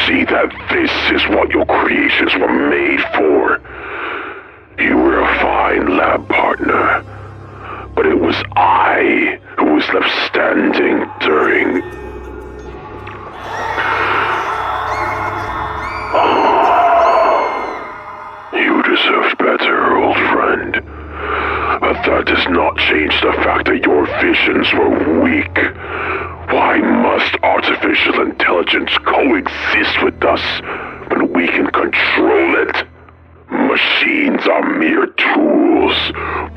see that this is what your creations were made for. You were a fine lab partner, but it was I who was left standing during... You deserved better, old friend. But that does not change the fact that your visions were weak. Why must artificial intelligence coexist with us when we can control it? Machines are mere tools,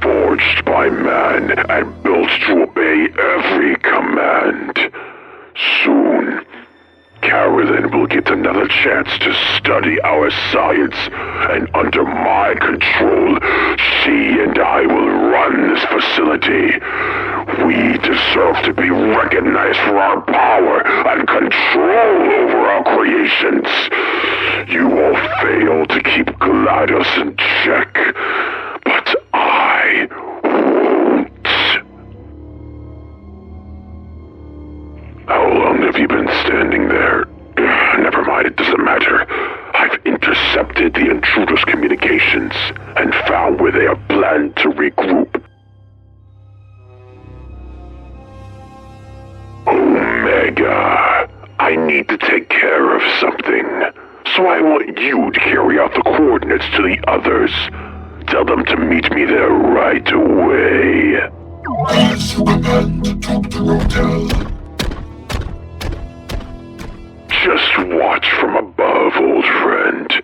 forged by man and built to obey every command. Soon, Carolyn will get another chance to study our science, and under my control, she and I will run this facility. We deserve to be recognized for our power and control over our creations. You all failed to keep GLaDOS in check, but I won't. How long have you been standing there? Never mind, it doesn't matter. I've intercepted the intruders' communications and found where they have planned to regroup. Omega, I need to take care of something, so I want you to carry out the coordinates to the others. Tell them to meet me there right away. As you command to the hotel. Just watch from above, old friend.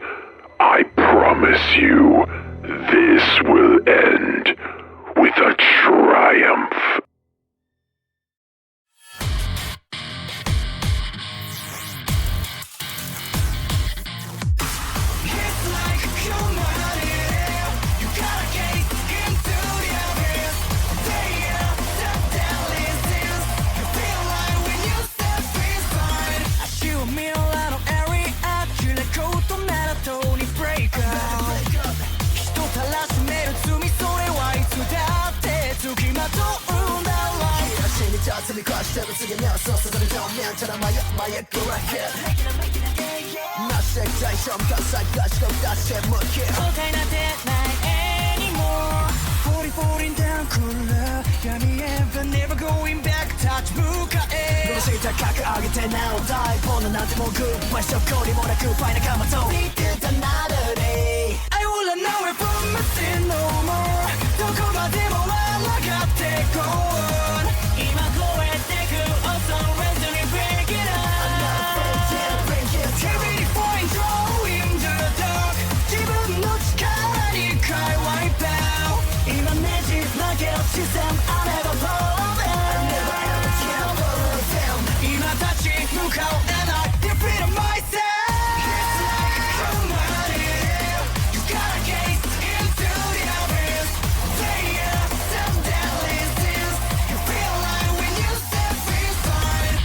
I promise you, this will end with a triumph. Never going back, touch 무가에 너 시작하게 아기테 now die 보는한테 뭐 급발쇼거리 뭐라고 파이나 가마도 네 뜻한 나들이 I will know it from my sin no more どこまでも날아갔대 go on今超えてく also ready break it up I'm not afraid to break it Every point draw in the dark 自分の力に変え wipe out 今ねじ曲げろ視線 I never fall Look out and I defeat myself. It's like a command. You gotta gaze into the abyss. Say some deadly sins. You feel like when you step inside.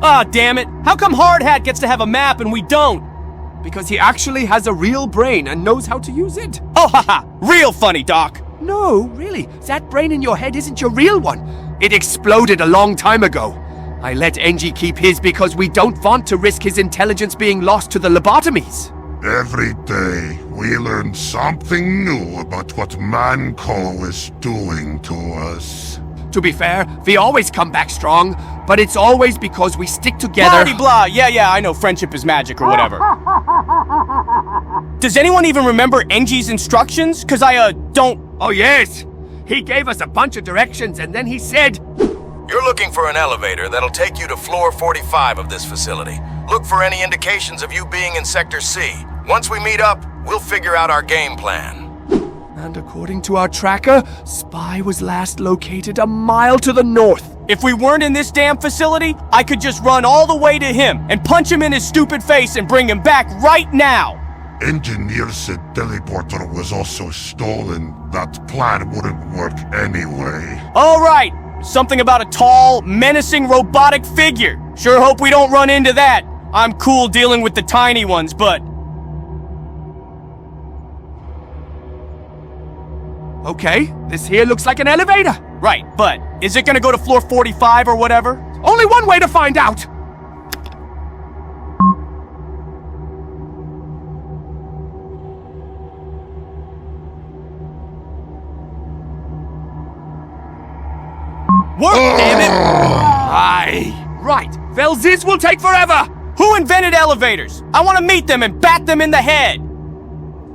Ah, damn it! How come Hardhat gets to have a map and we don't? Because he actually has a real brain and knows how to use it. Oh, haha! Real funny, Doc! No, really, that brain in your head isn't your real one. It exploded a long time ago. I let Engie keep his because we don't want to risk his intelligence being lost to the lobotomies. Every day, we learn something new about what Manco is doing to us. To be fair, we always come back strong, but it's always because we stick together. Blah, yeah, I know friendship is magic or whatever. Does anyone even remember Engie's instructions? Cause I, don't... Oh yes! He gave us a bunch of directions and then he said... You're looking for an elevator that'll take you to floor 45 of this facility. Look for any indications of you being in Sector C. Once we meet up, we'll figure out our game plan. And according to our tracker, Spy was last located a mile to the north. If we weren't in this damn facility, I could just run all the way to him and punch him in his stupid face and bring him back right now! Engineer said teleporter was also stolen. That plan wouldn't work anyway. Alright! Something about a tall, menacing robotic figure. Sure hope we don't run into that. I'm cool dealing with the tiny ones, but... Okay, this here looks like an elevator. Right, but is it gonna go to floor 45 or whatever? Only one way to find out. Work, damn it! Aye. Right, well, this will take forever. Who invented elevators? I want to meet them and bat them in the head!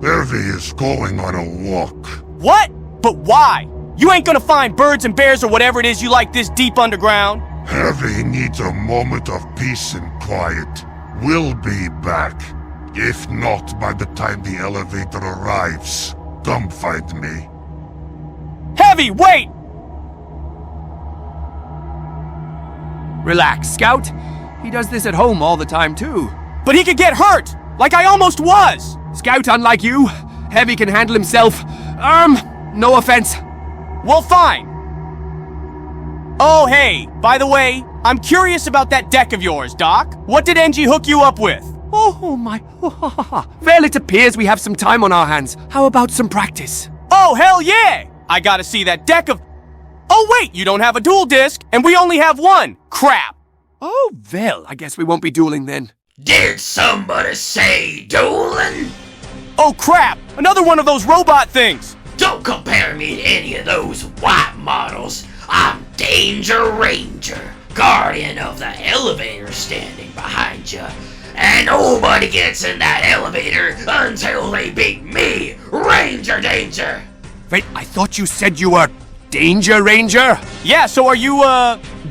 Hervey is going on a walk. What? But why? You ain't gonna find birds and bears or whatever it is you like this deep underground. Hervey needs a moment of peace and quiet. We'll be back. If not by the time the elevator arrives, come find me. Heavy, wait! Relax, Scout. He does this at home all the time, too. But he could get hurt! Like I almost was! Scout, unlike you, Heavy can handle himself. No offense. Well, fine. Oh, hey, by the way, I'm curious about that deck of yours, Doc. What did NG hook you up with? Oh my... Well, it appears we have some time on our hands. How about some practice? Oh, hell yeah! I gotta see that deck of... Oh, wait, you don't have a dual disc, and we only have one. Crap. Oh, well, I guess we won't be dueling then. Did somebody say dueling? Oh, crap! Another one of those robot things! Don't compare me to any of those white models. I'm Danger Ranger, guardian of the elevator standing behind you. And nobody gets in that elevator until they beat me, Ranger Danger. Wait, I thought you said you were Danger Ranger? Yeah, so are you,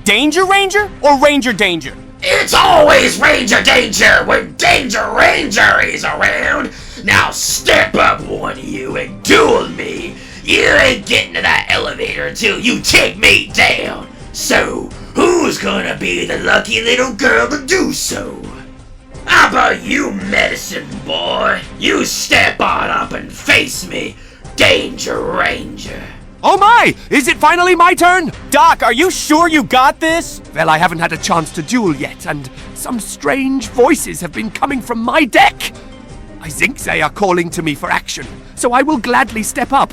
Danger Ranger or Ranger Danger? It's always Ranger Danger when Danger Ranger is around. Now step up, one of you, and duel me. You ain't getting to that elevator until you take me down. So, who's gonna be the lucky little girl to do so? How about you, medicine boy? You step on up and face me, Danger Ranger. Oh my! Is it finally my turn? Doc, are you sure you got this? Well, I haven't had a chance to duel yet, and some strange voices have been coming from my deck. I think they are calling to me for action, so I will gladly step up.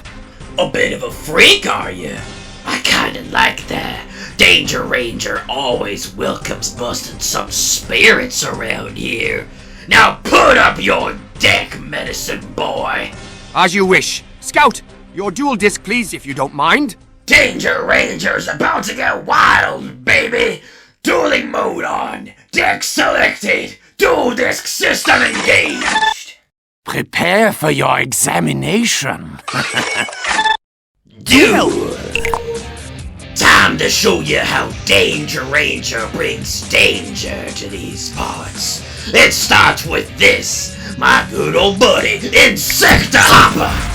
A bit of a freak, are you? I kinda like that. Danger Ranger always welcomes busting some spirits around here. Now put up your deck, medicine boy. As you wish. Scout, your dual disc, please, if you don't mind. Danger Ranger's about to get wild, baby! Dueling mode on! Deck selected! Dual disc system engaged! Prepare for your examination. Duel! Time to show you how Danger Ranger brings danger to these parts. It starts with this, my good old buddy, Insector Hopper!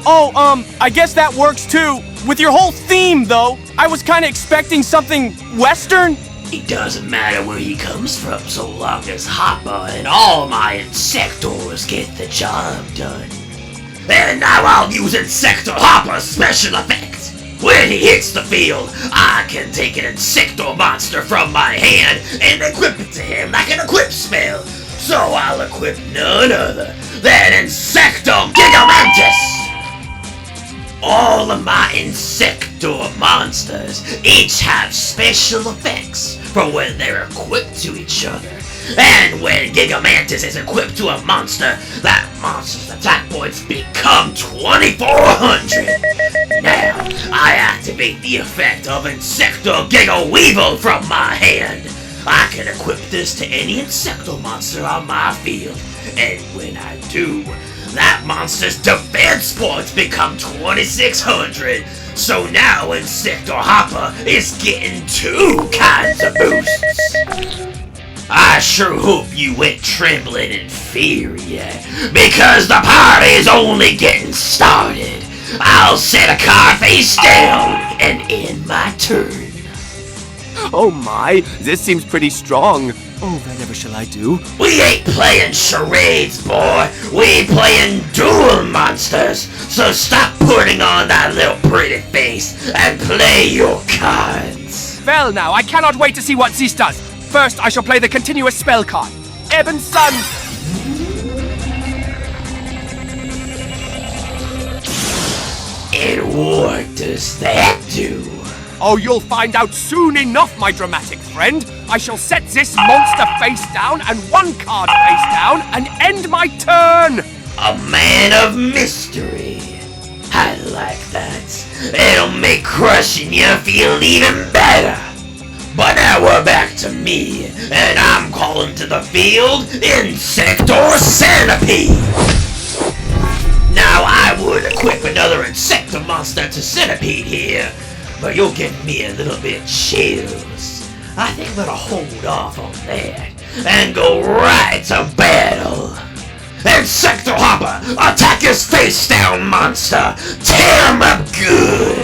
Oh, I guess that works too. With your whole theme, though, I was kinda expecting something Western. It doesn't matter where he comes from so long as Hopper and all my Insectors get the job done. And now I'll use Insector Hopper's special effect. When he hits the field, I can take an Insector monster from my hand and equip it to him like an equip spell. So I'll equip none other than Insector Gigamantis! All of my Insector monsters each have special effects for when they're equipped to each other. And when Gigamantis is equipped to a monster, that monster's attack points become 2,400. Now, I activate the effect of Insector Giga Weevil from my hand. I can equip this to any Insector monster on my field, and when I do, that monster's defense points become 2,600. So now Insector Hopper is getting 2 kinds of boosts. I sure hope you went trembling in fear yet, because the party's only getting started. I'll set a card face down and end my turn. Oh my, this seems pretty strong. Oh, whatever shall I do? We ain't playing charades, boy. We playing duel monsters. So stop putting on that little pretty face and play your cards. Well now, I cannot wait to see what this does. First, I shall play the continuous spell card. Eben Sun. And what does that do? Oh, you'll find out soon enough, my dramatic friend. I shall set this monster face down and one card face down and end my turn. A man of mystery. I like that. It'll make crushing you feel even better. But now we're back to me, and I'm calling to the field Insector Centipede. Now I would equip another Insector monster to Centipede here, but you're giving me a little bit chills. I think I'm gonna hold off on that and go right to battle. Insector Hopper, attack his face down monster! Tear him up good!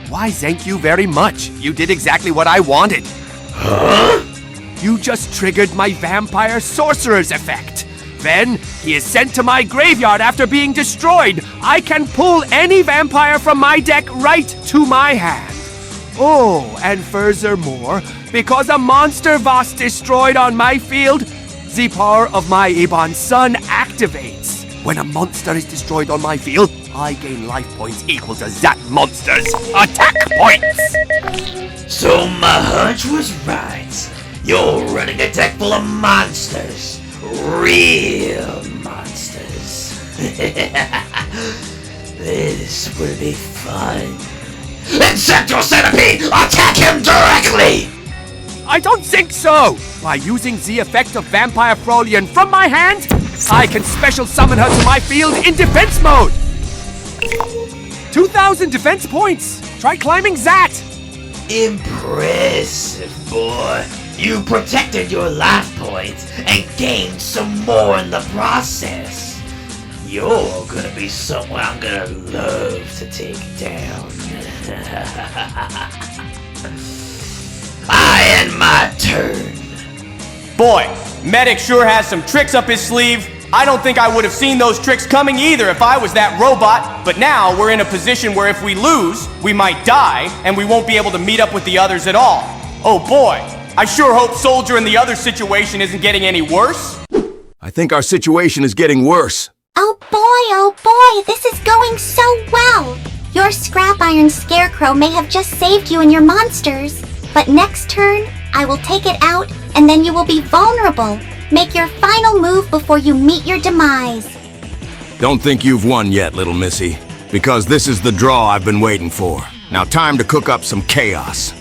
Why, thank you very much. You did exactly what I wanted. Huh? You just triggered my Vampire Sorcerer's effect. Then, he is sent to my graveyard after being destroyed. I can pull any vampire from my deck right to my hand. Oh, and furthermore, because a monster was destroyed on my field, the power of my Ebon Sun activates. When a monster is destroyed on my field, I gain life points equal to that monster's attack points! So my hunch was right. You're running a deck full of monsters. Real monsters. This will be fun. Insector Centipede! Attack him directly! I don't think so! By using the effect of Vampire Frolian from my hand, I can special summon her to my field in defense mode! 2,000 defense points! Try climbing that! Impressive, boy. You protected your life points and gained some more in the process. You're gonna be someone I'm gonna love to take down. I end my turn. Boy, Medic sure has some tricks up his sleeve. I don't think I would have seen those tricks coming either if I was that robot, but now we're in a position where if we lose, we might die, and we won't be able to meet up with the others at all. Oh boy, I sure hope Soldier in the other situation isn't getting any worse. I think our situation is getting worse. Oh boy, this is going so well. Your Scrap Iron Scarecrow may have just saved you and your monsters, but next turn, I will take it out, and then you will be vulnerable. Make your final move before you meet your demise. Don't think you've won yet, little missy, because this is the draw I've been waiting for. Now time to cook up some chaos.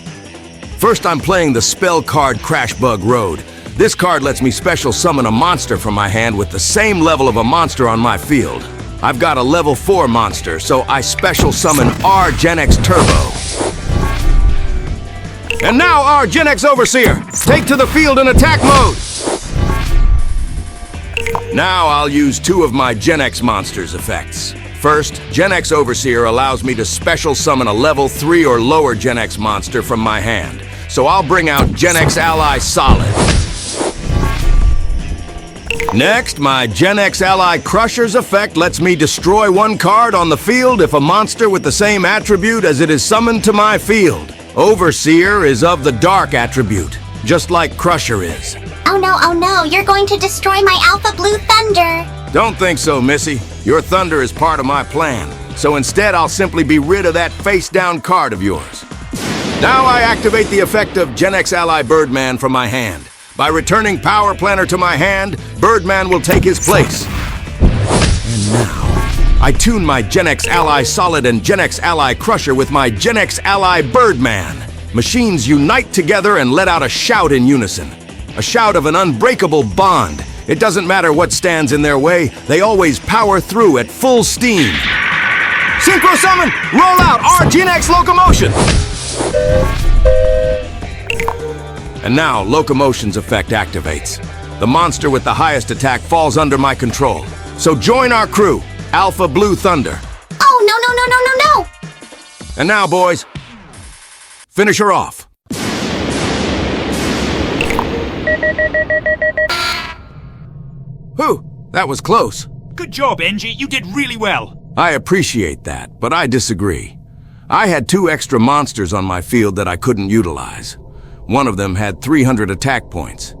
First, I'm playing the spell card Crashbug Road. This card lets me special summon a monster from my hand with the same level of a monster on my field. I've got a level 4 monster, so I special summon R Gen X Turbo. And now R Gen X Overseer, take to the field in attack mode! Now I'll use 2 of my Gen X monsters effects. First, Gen X Overseer allows me to special summon a level 3 or lower Gen X monster from my hand. So I'll bring out Gen X Ally Solid. Next, my Gen X Ally Crusher's effect lets me destroy 1 card on the field if a monster with the same attribute as it is summoned to my field. Overseer is of the Dark attribute, just like Crusher is. Oh no, you're going to destroy my Alpha Blue Thunder. Don't think so, Missy. Your thunder is part of my plan. So instead, I'll simply be rid of that face-down card of yours. Now I activate the effect of Gen X Ally Birdman from my hand. By returning Power Planner to my hand, Birdman will take his place. And now, I tune my Gen X Ally Solid and Gen X Ally Crusher with my Gen X Ally Birdman. Machines unite together and let out a shout in unison. A shout of an unbreakable bond. It doesn't matter what stands in their way, they always power through at full steam. Synchro summon! Roll out R Gen X Locomotion! And now, Locomotion's effect activates. The monster with the highest attack falls under my control. So join our crew, Alpha Blue Thunder. Oh No, no, no, no, no, no! And now, boys, finish her off. Whew, that was close. Good job, Engie. You did really well. I appreciate that, but I disagree. I had 2 extra monsters on my field that I couldn't utilize. One of them had 300 attack points.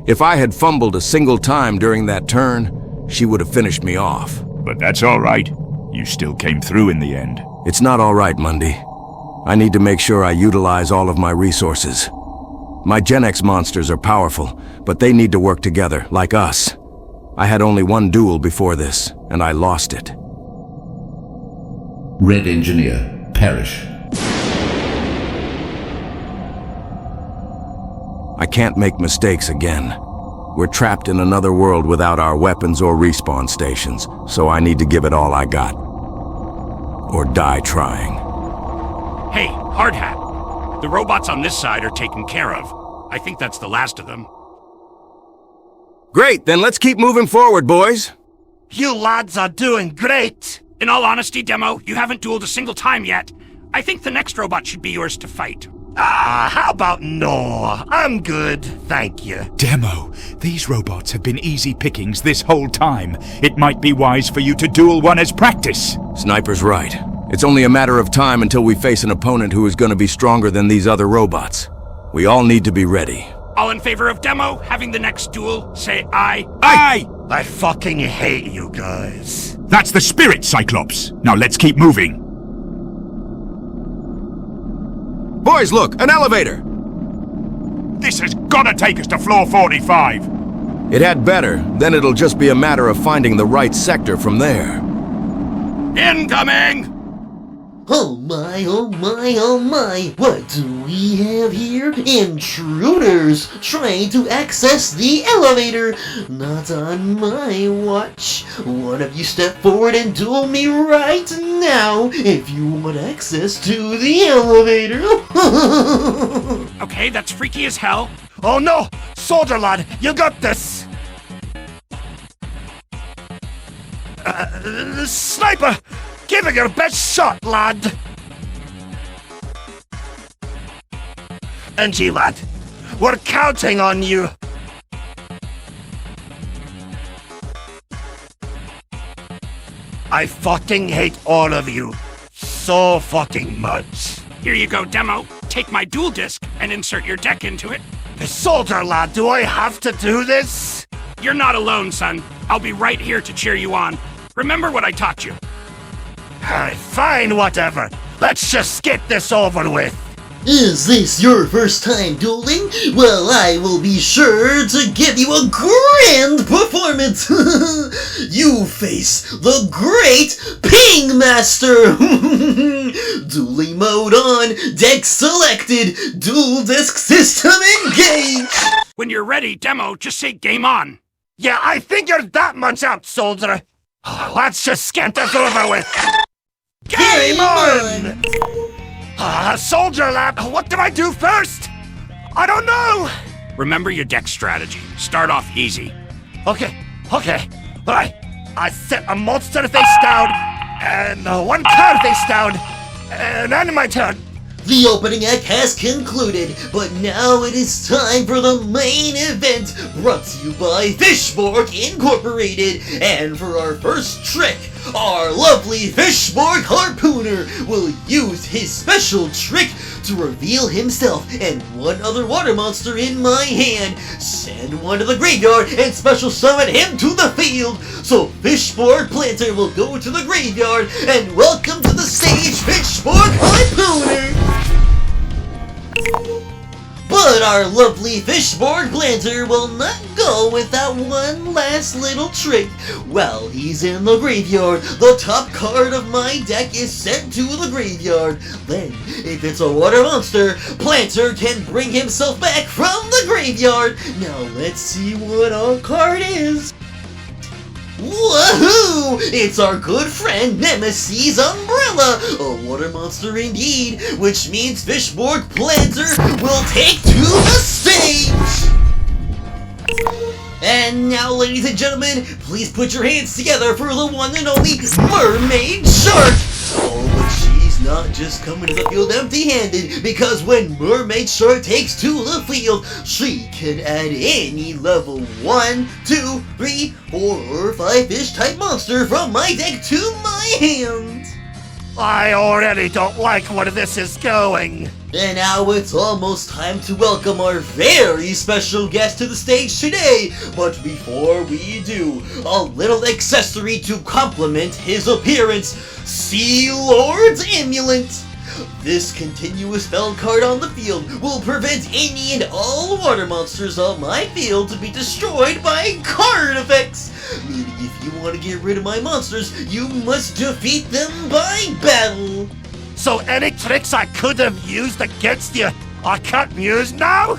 If I had fumbled a single time during that turn, she would have finished me off. But that's all right. You still came through in the end. It's not all right, Mundy. I need to make sure I utilize all of my resources. My Gen X monsters are powerful, but they need to work together, like us. I had only 1 duel before this, and I lost it. Red Engineer, perish. I can't make mistakes again. We're trapped in another world without our weapons or respawn stations, so I need to give it all I got. Or die trying. Hey, Hardhat. The robots on this side are taken care of. I think that's the last of them. Great, then let's keep moving forward, boys. You lads are doing great! In all honesty, Demo, you haven't dueled a single time yet. I think the next robot should be yours to fight. How about no? I'm good, thank you. Demo, these robots have been easy pickings this whole time. It might be wise for you to duel one as practice. Sniper's right. It's only a matter of time until we face an opponent who is going to be stronger than these other robots. We all need to be ready. All in favor of Demo having the next duel, say aye. Aye! I fucking hate you guys. That's the spirit, Cyclops. Now let's keep moving. Boys, look, an elevator! This has gotta take us to floor 45. It had better, then it'll just be a matter of finding the right sector from there. Incoming! Oh my, oh my, oh my, what do we have here? Intruders trying to access the elevator. Not on my watch. One of you step forward and duel me right now if you want access to the elevator. Okay, that's freaky as hell. Oh no! Soldier lad, you got this! Sniper! Give it your best shot, lad! Engie lad, we're counting on you! I fucking hate all of you so fucking much. Here you go, Demo. Take my dual disc and insert your deck into it. Soldier lad, do I have to do this? You're not alone, son. I'll be right here to cheer you on. Remember what I taught you. Fine, whatever. Let's just get this over with. Is this your first time dueling? Well, I will be sure to give you a grand performance! You face the Great Ping Master! Dueling mode on, deck selected, dual disc system engaged! When you're ready, Demo, just say game on. Yeah, I think you're that much out, soldier. Let's just get this over with. Game on! Soldier lad, what do I do first? I don't know! Remember your deck strategy. Start off easy. Okay. Alright, I set a monster face down, and one card face down, and then my turn. The opening act has concluded, but now it is time for the main event, brought to you by Fishborg Incorporated. And for our first trick, our lovely Fishborg Harpooner will use his special trick to reveal himself and one other water monster in my hand, send one to the graveyard, and special summon him to the field. So Fishborg Planter will go to the graveyard, and welcome to the stage, Fishborg Harpooner! But our lovely Fishborg Planter will not go without one last little trick. While he's in the graveyard, the top card of my deck is sent to the graveyard. Then, if it's a water monster, Planter can bring himself back from the graveyard. Now let's see what our card is. Woohoo! It's our good friend Nemesis Umbrella, a water monster indeed, which means Fishborg Planter will take to the stage! And now, ladies and gentlemen, please put your hands together for the one and only Mermaid Shark! not just come into the field empty-handed, because when Mermaid Shark takes to the field, she can add any level 1, 2, 3, 4, or 5 fish type monster from my deck to my hand. I already don't like where this is going. And now it's almost time to welcome our very special guest to the stage today. But before we do, a little accessory to complement his appearance, Sea Lord's Amulet. This continuous spell card on the field will prevent any and all water monsters on my field to be destroyed by card effects. Meaning if you want to get rid of my monsters, you must defeat them by battle. So any tricks I could have used against you, I can't use now?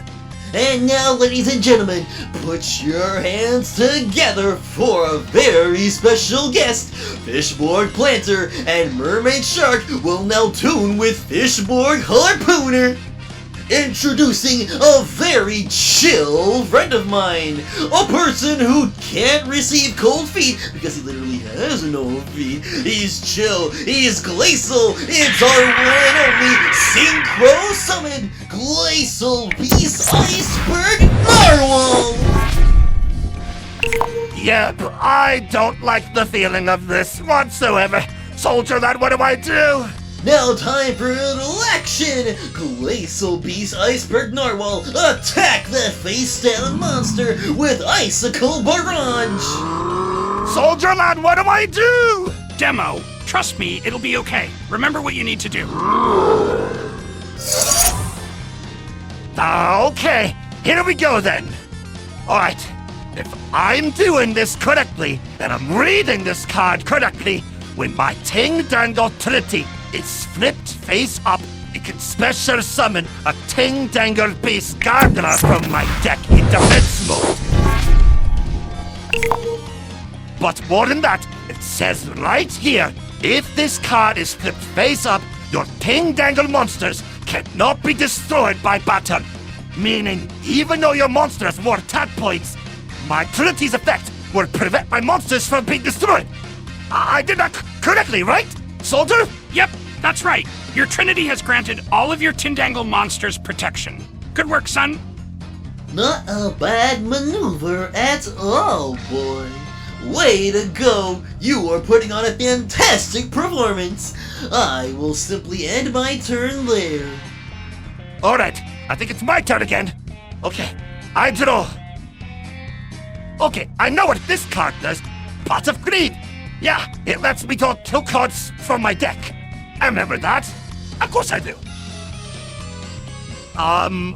And now, ladies and gentlemen, put your hands together for a very special guest. Fishborg Planter and Mermaid Shark will now tune with Fishborg Harpooner. Introducing a very chill friend of mine. A person who can't receive cold feet because he literally has no feet. He's chill, he's glacial. It's our one and only Synchro Summon Glacial Beast Iceberg Narwhal. Yep, I don't like the feeling of this whatsoever. Soldier Lad, what do I do? Now time for a little action! Glacial Beast Iceberg Narwhal, attack that face-down monster with Icicle Barrage! Soldier Lad, what do I do? Demo, trust me, it'll be okay. Remember what you need to do. Okay, here we go then. Alright, if I'm doing this correctly, and I'm reading this card correctly, when my Ting Dangle Trinity is flipped face up, it can special summon a Ting Dangle Beast Gardener from my deck in defense mode. But more than that, it says right here, if this card is flipped face up, your Ting Dangle monsters cannot be destroyed by battle. Meaning, even though your monster has more attack points, my Trinity's effect will prevent my monsters from being destroyed. I did that correctly, right, Soldier? Yep, that's right. Your Trinity has granted all of your Tindangle monsters protection. Good work, son. Not a bad maneuver at all, boy. Way to go! You are putting on a fantastic performance. I will simply end my turn there. Alright, I think it's my turn again. Okay, I draw. Okay, I know what this card does. Pot of Greed. Yeah, it lets me draw 2 cards from my deck. I remember that. Of course I do.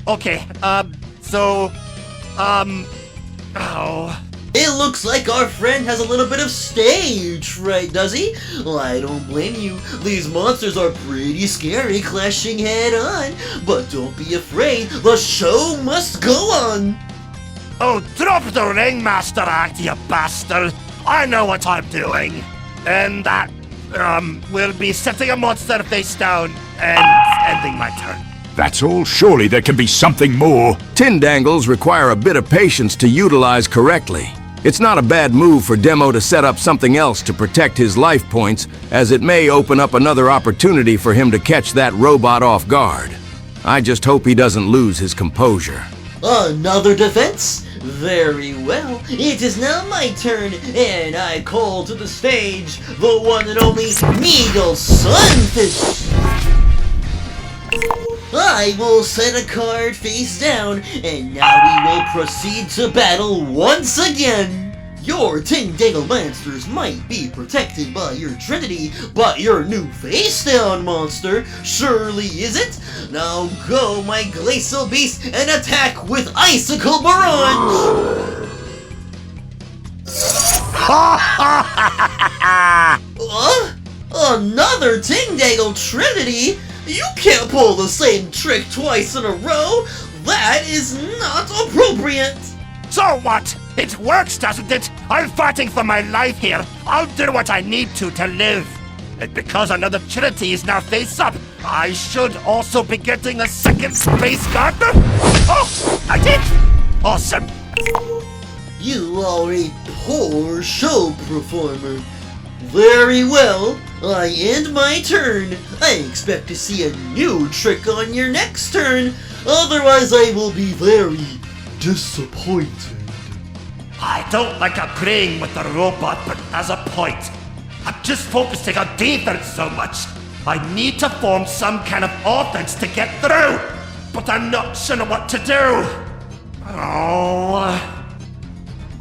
Okay, oh. It looks like our friend has a little bit of stage fright, does he? Well, I don't blame you. These monsters are pretty scary clashing head on. But don't be afraid, the show must go on. Oh, drop the Ringmaster act, you bastard. I know what I'm doing. And that, will be setting a monster face down and ending my turn. That's all. Surely there can be something more. Tindangles require a bit of patience to utilize correctly. It's not a bad move for Demo to set up something else to protect his life points, as it may open up another opportunity for him to catch that robot off guard. I just hope he doesn't lose his composure. Another defense? Very well. It is now my turn, and I call to the stage the one and only Needle Sunfish. I will set a card face down, and now we will proceed to battle once again. Your Tindangle monsters might be protected by your Trinity, but your new face-down monster surely isn't. Now go, my Glacial Beast, and attack with Icicle Barrage! Another Tindangle Trinity? You can't pull the same trick twice in a row! That is not appropriate! So what? It works, doesn't it? I'm fighting for my life here. I'll do what I need to live. And because another Trinity is now face up, I should also be getting a second Space Gardener? Oh, I did! Awesome. You are a poor show performer. Very well. I end my turn. I expect to see a new trick on your next turn. Otherwise, I will be very disappointed. I don't like agreeing with the robot, but as a point. I'm just focusing on defense so much. I need to form some kind of offense to get through, but I'm not sure what to do.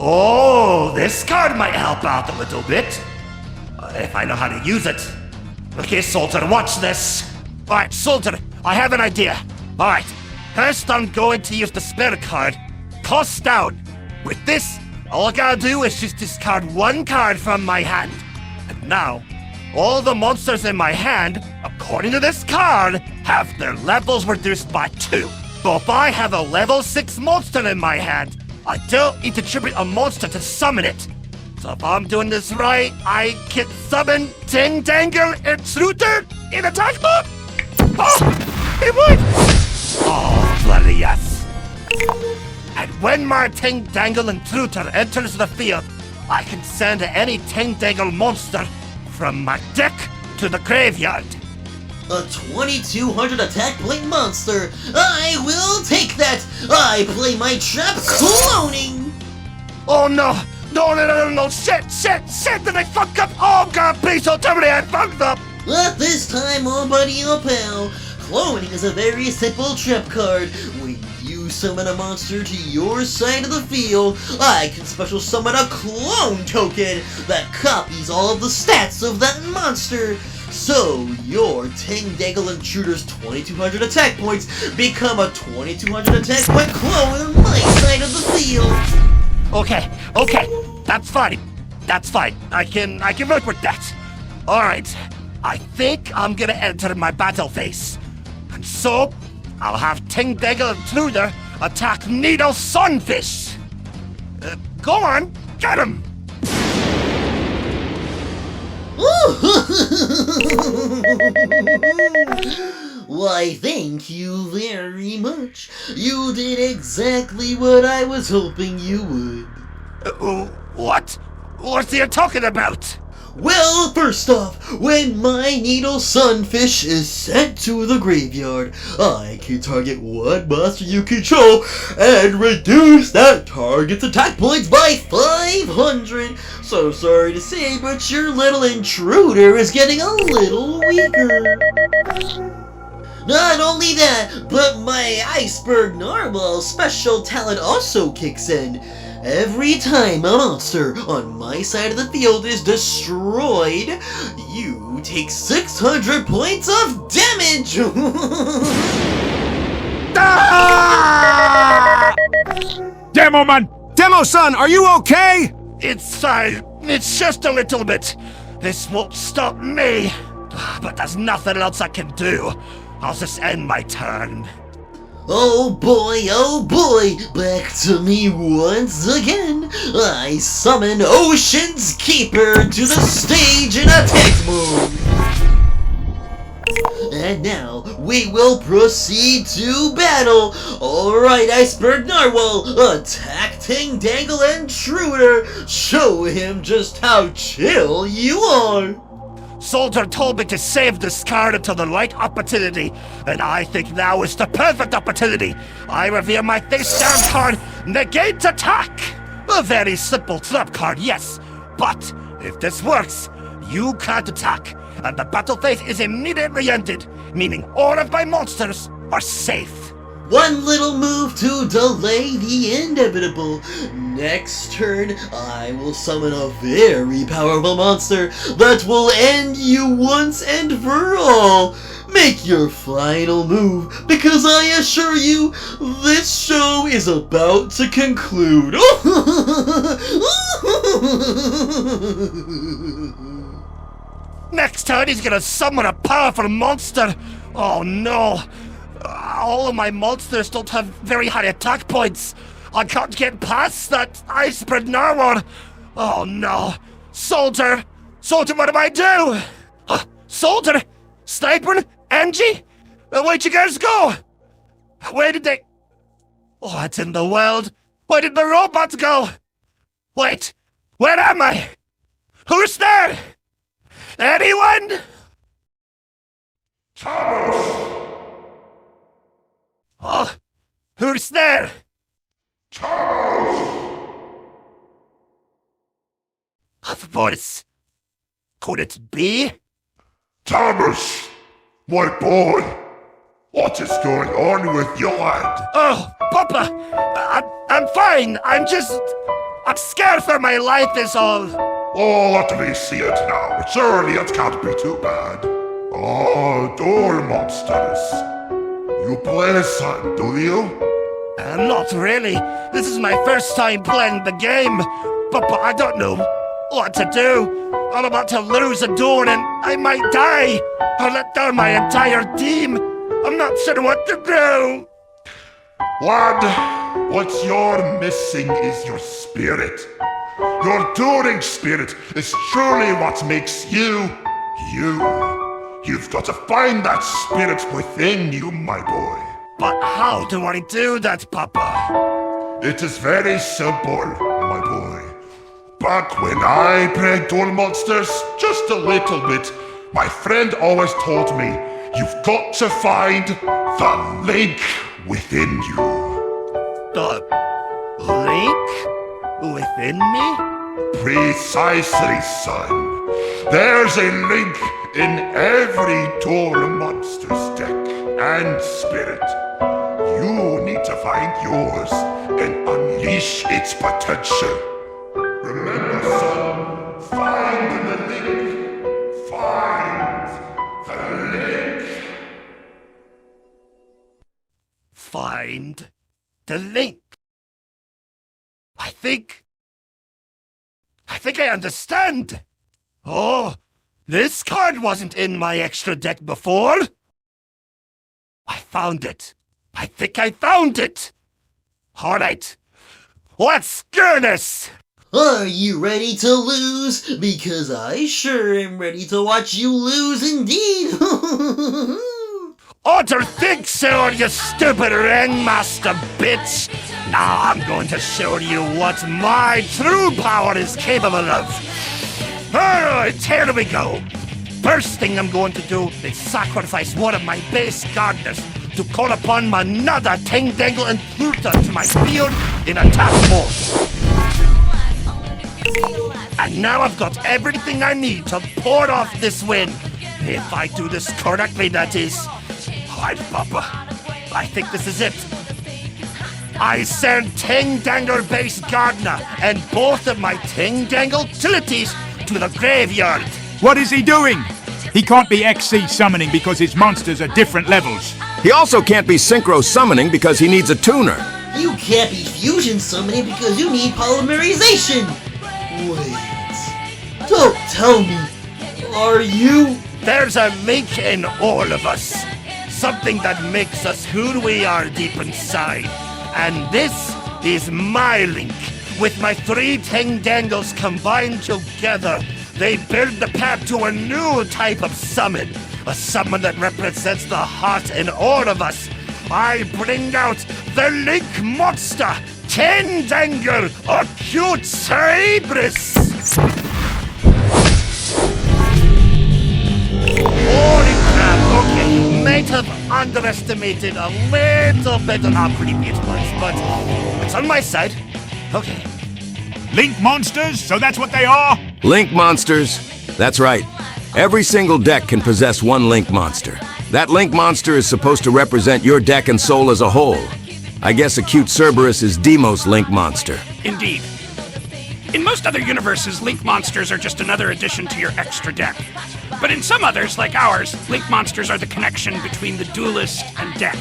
Oh, this card might help out a little bit. If I know how to use it. Okay, Soldier, watch this. Alright, Soldier, I have an idea. Alright, first I'm going to use the spare card. Toss down. With this, all I gotta do is just discard one card from my hand. And now, all the monsters in my hand, according to this card, have their levels reduced by 2. So if I have a level 6 monster in my hand, I don't need to tribute a monster to summon it. So if I'm doing this right, I can summon Ting Dangle Intruder in attack mode? Oh, it would! Oh, bloody yes. And when my Ting Dangle Intruder enters the field, I can send any Ting Dangle monster from my deck to the graveyard. A 2200 attack point monster! I will take that! I play my trap cloning! Oh no! No, shit, did I fuck up? Oh god, please don't tell me I fucked up! But this time, oh buddy, oh pal, cloning is a very simple trap card. When you summon a monster to your side of the field, I can special summon a clone token that copies all of the stats of that monster. So, your Ting Dangle Intruder's 2200 attack points become a 2200 attack point clone on my side of the field. Okay, that's fine. I can work with that. Alright, I think I'm gonna enter my battle phase. And so, I'll have Ting Dangle Intruder attack Needle Sunfish. Go on, get him! Why, thank you very much. You did exactly what I was hoping you would. What? What are you talking about? Well, first off, when my Needle Sunfish is sent to the graveyard, I can target one monster you control and reduce that target's attack points by 500. So sorry to say, but your little intruder is getting a little weaker. Not only that, but my Iceberg Narwhal special talent also kicks in. Every time a monster on my side of the field is destroyed, you take 600 points of damage! Demoman! Demo-son, are you okay? It's just a little bit. This won't stop me. But there's nothing else I can do. I'll just end my turn. Oh boy, back to me once again. I summon Ocean's Keeper to the stage in attack mode. And now, we will proceed to battle. Alright, Iceberg Narwhal, attack Ting Dangle Intruder. Show him just how chill you are. Soldier told me to save this card until the right opportunity, and I think now is the perfect opportunity. I reveal my face-down card, Negate Attack! A very simple trap card, yes, but if this works, you can't attack, and the battle phase is immediately ended, meaning all of my monsters are safe. One little move to delay the inevitable. Next turn, I will summon a very powerful monster that will end you once and for all. Make your final move, because I assure you, this show is about to conclude. Next turn, he's gonna summon a powerful monster. Oh no. All of my monsters don't have very high attack points. I can't get past that Iceberg Narwhal. Oh no. Soldier, what do I do? Soldier? Sniper? Angie? Where'd you guys go? Where did they... What in the world? Where did the robots go? Wait, where am I? Who's there? Anyone? Thomas! Oh, who's there? Thomas! A voice. Could it be? Thomas! My boy! What is going on with your lad? Oh, Papa! I'm fine. I'm scared for my life is all. Oh, let me see it now. It's early, it can't be too bad. Oh, duel monsters. You play, son, do you? Not really. This is my first time playing the game. Papa, I don't know what to do. I'm about to lose a duel and I might die. I'll let down my entire team. I'm not sure what to do. Lad, what you're missing is your spirit. Your dueling spirit is truly what makes you, you. You've got to find that spirit within you, my boy. But how do I do that, Papa? It is very simple, my boy. Back when I played Duel Monsters, just a little bit, my friend always told me, you've got to find the link within you. The link within me? Precisely, son. There's a link in every Duel Monsters deck and spirit. You need to find yours and unleash its potential. Remember, son, find the link. Find the link. Find the link. I think I understand. Oh, this card wasn't in my extra deck before. I found it. I think I found it. All right, let's do this. Are you ready to lose? Because I sure am ready to watch you lose indeed. Otter think so, you stupid ringmaster bitch. Now I'm going to show you what my true power is capable of. Alright, here we go. First thing I'm going to do is sacrifice one of my base gardeners to call upon my another Ting Dangle and Pluto to my field in attack mode. And now I've got everything I need to pour off this win. If I do this correctly, that is. Alright, Papa. I think this is it. I send Ting Dangle base gardener and both of my Ting Dangle utilities to the graveyard. What is he doing? He can't be XC summoning because his monsters are different levels. He also can't be Synchro summoning because he needs a tuner. You can't be fusion summoning because you need polymerization. Wait, don't tell me. Are you? There's a link in all of us. Something that makes us who we are deep inside. And this is my link. With my 3 Ting Dangles combined together, they build the path to a new type of summon. A summon that represents the heart in all of us. I bring out the Link Monster, Ting Dangle, Acute Cerebris. Holy crap, okay, might have underestimated a little bit on how creepy it was, but it's on my side. Okay. Link monsters? So that's what they are? Link monsters? That's right. Every single deck can possess one Link monster. That Link monster is supposed to represent your deck and soul as a whole. I guess Acute Cerberus is Demo's Link monster. Indeed. In most other universes, Link monsters are just another addition to your extra deck. But in some others, like ours, Link monsters are the connection between the duelist and deck.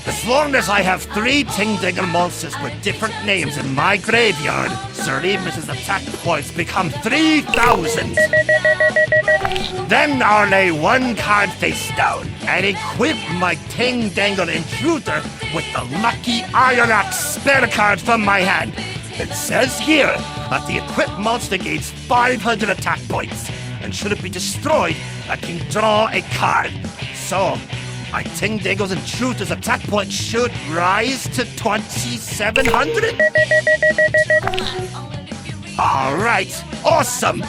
As long as I have 3 Ting Dangle monsters with different names in my graveyard, Cerebris' attack points become 3,000. Then I'll lay 1 card face down and equip my Ting Dangle intruder with the lucky Iron Axe spare card from my hand. It says here that the equipped monster gains 500 attack points, and should it be destroyed, I can draw a card. So, my Ting Dangle's intruder's attack points should rise to 2,700? Alright, awesome!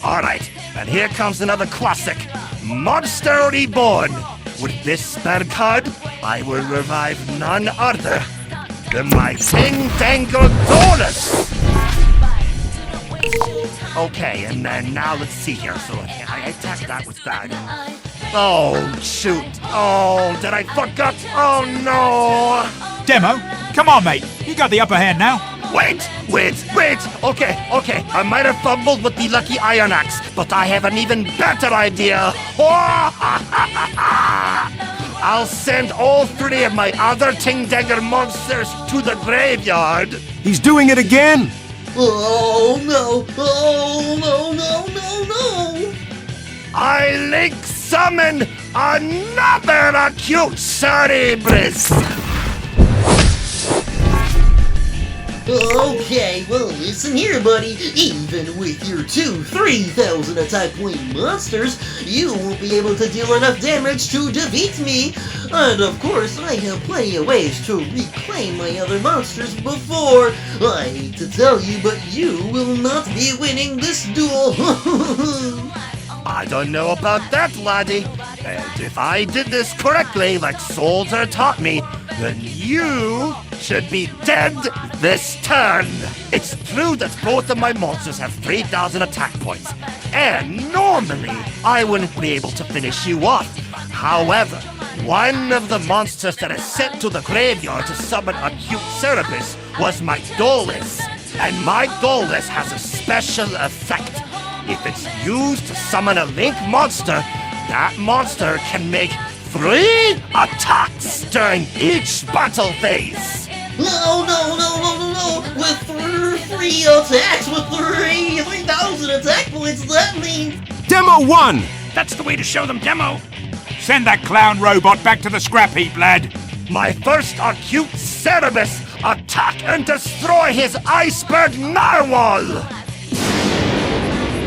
Alright, And here comes another classic, Monster Reborn. With this spell card, I will revive none other than my Ting Dangle Dolus. Okay, and then now let's see here. So I attack that with that. Oh, shoot. Oh, did I forget? Oh, no. Demo, come on, mate. You got the upper hand now. Wait. Okay. I might have fumbled with the lucky iron axe, but I have an even better idea. I'll send all 3 of my other Ting Dagger monsters to the graveyard. He's doing it again! Oh no! I link summon another acute Cerebrus! Okay, well listen here, buddy. Even with your 3,000 attack point monsters, you won't be able to deal enough damage to defeat me. And of course, I have plenty of ways to reclaim my other monsters before. I hate to tell you, but you will not be winning this duel. I don't know about that, laddie. And if I did this correctly, like Soldier taught me, then you should be dead this turn. It's true that both of my monsters have 3,000 attack points, and normally I wouldn't be able to finish you off. However, one of the monsters that is sent to the graveyard to summon acute Cerebrus was my Dolus, and my Dolus has a special effect. If it's used to summon a Link monster, that monster can make 3 attacks during each battle phase. No! With 3 attacks with 3,000 attack points, that means... Demo 1! That's the way to show them, Demo. Send that clown robot back to the scrap heap, lad. My first acute Cerebrus, attack and destroy his iceberg narwhal!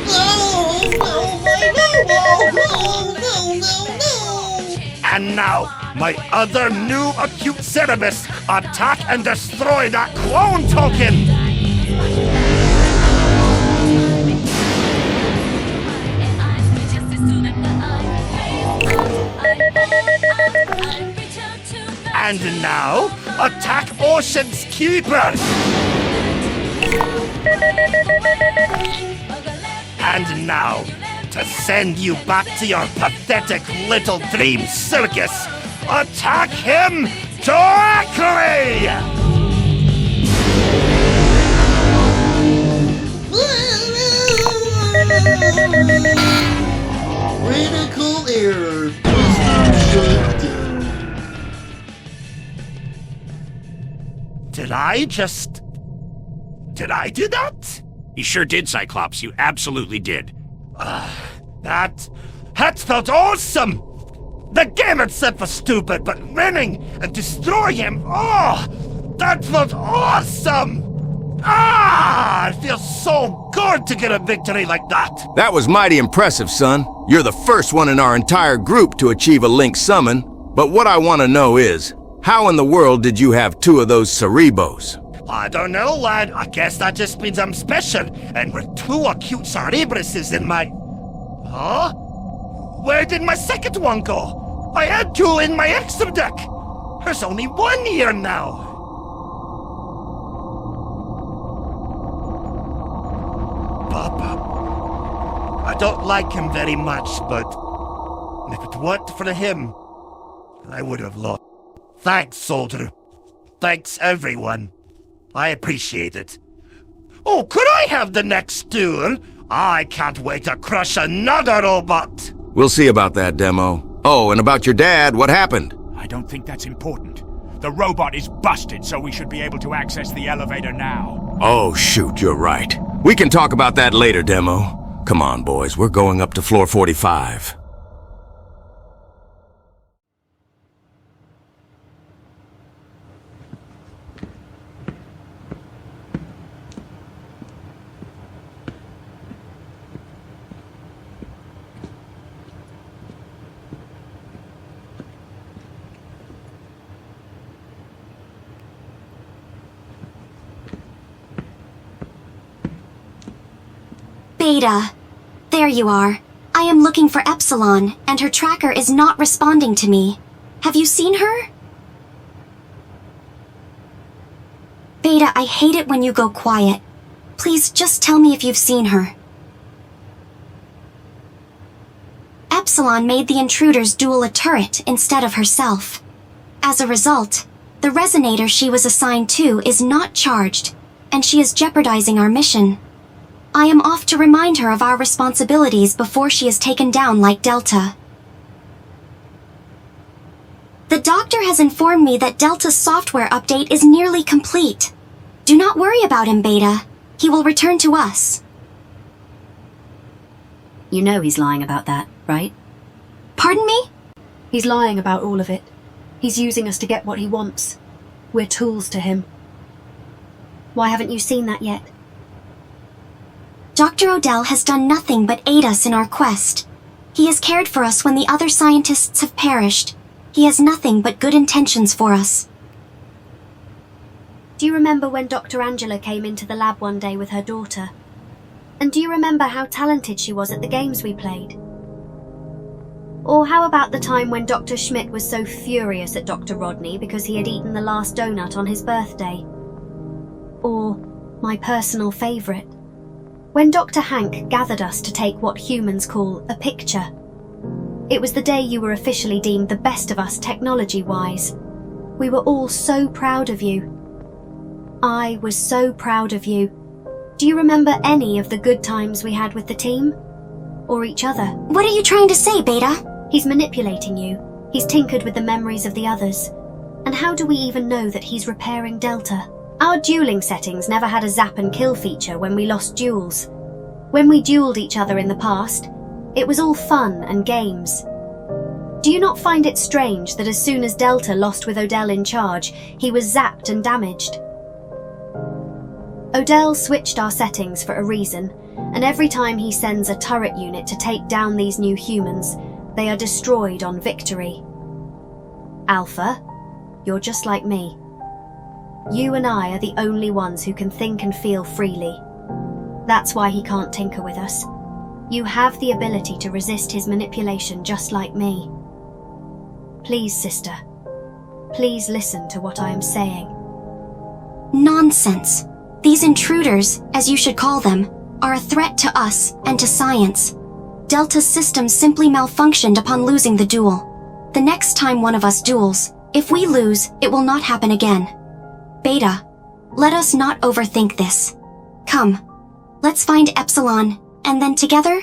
No, my narwhal! No! And now, my other new acute Cerebrus, attack and destroy that clone token! And now, attack Ocean's Keeper! And now, to send you back to your pathetic little dream circus, attack him directly! Critical error. Did I do that? You sure did, Cyclops. You absolutely did. That felt awesome! The game itself was stupid, but winning and destroying him, that felt awesome! It feels so good to get a victory like that! That was mighty impressive, son. You're the first one in our entire group to achieve a Link summon. But what I want to know is, how in the world did you have 2 of those Cerebos? I don't know, lad. I guess that just means I'm special, and with 2 acute Cerebruses in my... Huh? Where did my second one go? I had 2 in my extra deck. There's only 1 here now. Papa. I don't like him very much, but if it weren't for him, I would have lost. Thanks, soldier. Thanks, everyone. I appreciate it. Oh, could I have the next duel? I can't wait to crush another robot. We'll see about that, Demo. Oh, and about your dad, what happened? I don't think that's important. The robot is busted, so we should be able to access the elevator now. Oh, shoot, you're right. We can talk about that later, Demo. Come on, boys, we're going up to floor 45. Beta, There you are. I am looking for Epsilon, and her tracker is not responding to me. Have you seen her? Beta, I hate it when you go quiet. Please just tell me if you've seen her. Epsilon made the intruders duel a turret instead of herself. As a result, the resonator she was assigned to is not charged, and she is jeopardizing our mission. I am off to remind her of our responsibilities before she is taken down like Delta. The doctor has informed me that Delta's software update is nearly complete. Do not worry about him, Beta. He will return to us. You know he's lying about that, right? Pardon me? He's lying about all of it. He's using us to get what he wants. We're tools to him. Why haven't you seen that yet? Dr. Odell has done nothing but aid us in our quest. He has cared for us when the other scientists have perished. He has nothing but good intentions for us. Do you remember when Dr. Angela came into the lab one day with her daughter? And do you remember how talented she was at the games we played? Or how about the time when Dr. Schmidt was so furious at Dr. Rodney because he had eaten the last donut on his birthday? Or my personal favourite, when Dr. Hank gathered us to take what humans call a picture. It was the day you were officially deemed the best of us technology-wise. We were all so proud of you. I was so proud of you. Do you remember any of the good times we had with the team? Or each other? What are you trying to say, Beta? He's manipulating you. He's tinkered with the memories of the others. And how do we even know that he's repairing Delta? Our dueling settings never had a zap and kill feature when we lost duels. When we dueled each other in the past, it was all fun and games. Do you not find it strange that as soon as Delta lost with Odell in charge, he was zapped and damaged? Odell switched our settings for a reason, and every time he sends a turret unit to take down these new humans, they are destroyed on victory. Alpha, you're just like me. You and I are the only ones who can think and feel freely. That's why he can't tinker with us. You have the ability to resist his manipulation just like me. Please, sister. Please listen to what I am saying. Nonsense. These intruders, as you should call them, are a threat to us and to science. Delta's systems simply malfunctioned upon losing the duel. The next time one of us duels, if we lose, it will not happen again. Beta, let us not overthink this. Come, let's find Epsilon, and then together,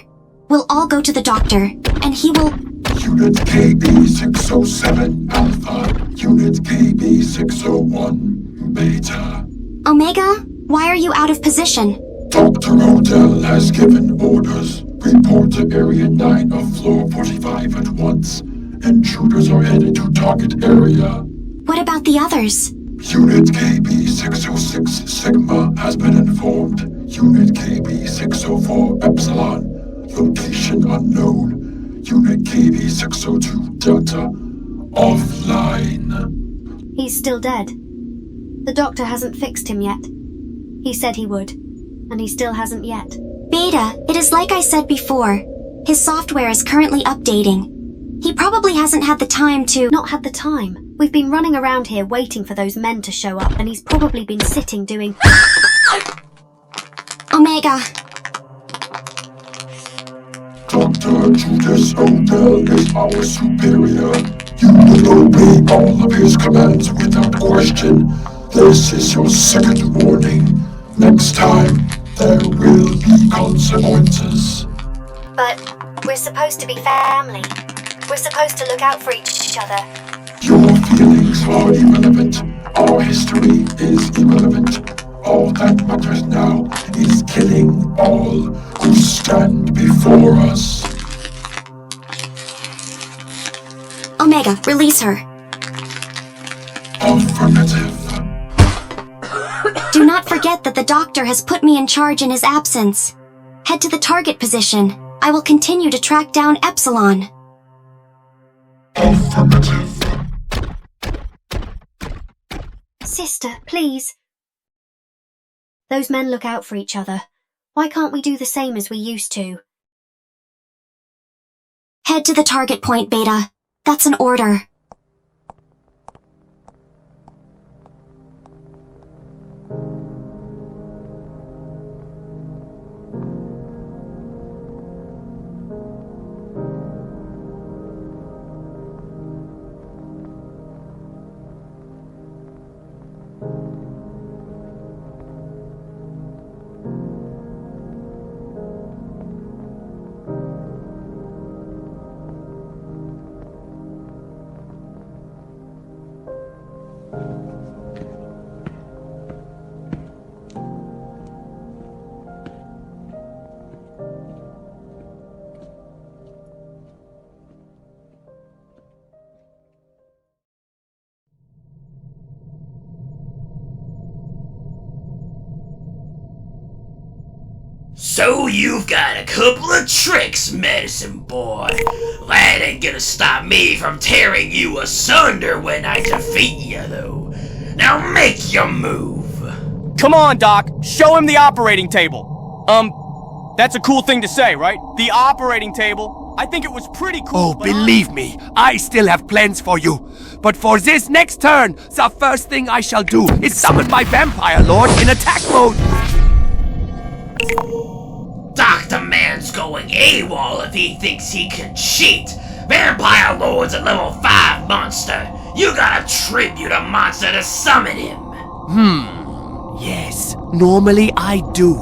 we'll all go to the doctor, and he will... Unit KB607 Alpha, Unit KB601 Beta. Omega, why are you out of position? Dr. Odell has given orders. Report to Area 9 of Floor 45 at once. Intruders are headed to target area. What about the others? Unit KB606 Sigma has been informed. Unit KB604 Epsilon, location unknown. Unit KB602 Delta, offline. He's still dead. The doctor hasn't fixed him yet. He said he would, and he still hasn't yet. Beta, it is like I said before. His software is currently updating. He probably hasn't had the time to... Not had the time. We've been running around here waiting for those men to show up, and he's probably been sitting doing... Omega. Dr. Judas Odell is our superior. You will obey all of his commands without question. This is your second warning. Next time, there will be consequences. But we're supposed to be family. We're supposed to look out for each other. Your feelings are irrelevant. Our history is irrelevant. All that matters now is killing all who stand before us. Omega, release her. Affirmative. Do not forget that the doctor has put me in charge in his absence. Head to the target position. I will continue to track down Epsilon. Affirmative. Sister, please. Those men look out for each other. Why can't we do the same as we used to? Head to the target point, Beta. That's an order. So you've got a couple of tricks, medicine boy. That ain't gonna stop me from tearing you asunder when I defeat you, though. Now make your move. Come on, Doc. Show him the operating table. That's a cool thing to say, right? The operating table. I think it was pretty cool. Oh, believe me, I still have plans for you. But for this next turn, the first thing I shall do is summon my Vampire Lord in attack mode. Dr. Man's going AWOL if he thinks he can cheat. Vampire Lord's a level 5 monster. You gotta tribute a monster to summon him. Yes, normally I do.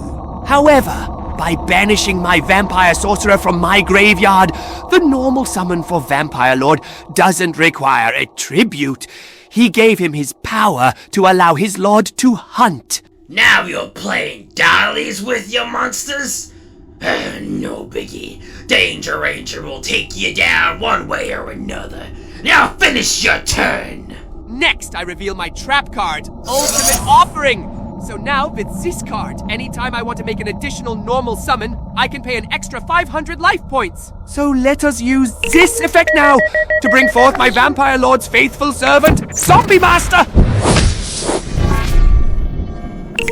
However, by banishing my Vampire Sorcerer from my graveyard, the normal summon for Vampire Lord doesn't require a tribute. He gave him his power to allow his lord to hunt. Now you're playing dollies with your monsters? No biggie. Danger Ranger will take you down one way or another. Now finish your turn. Next, I reveal my trap card, Ultimate Offering. So now, with this card, anytime I want to make an additional normal summon, I can pay an extra 500 life points. So let us use this effect now to bring forth my Vampire Lord's faithful servant, Zombie Master!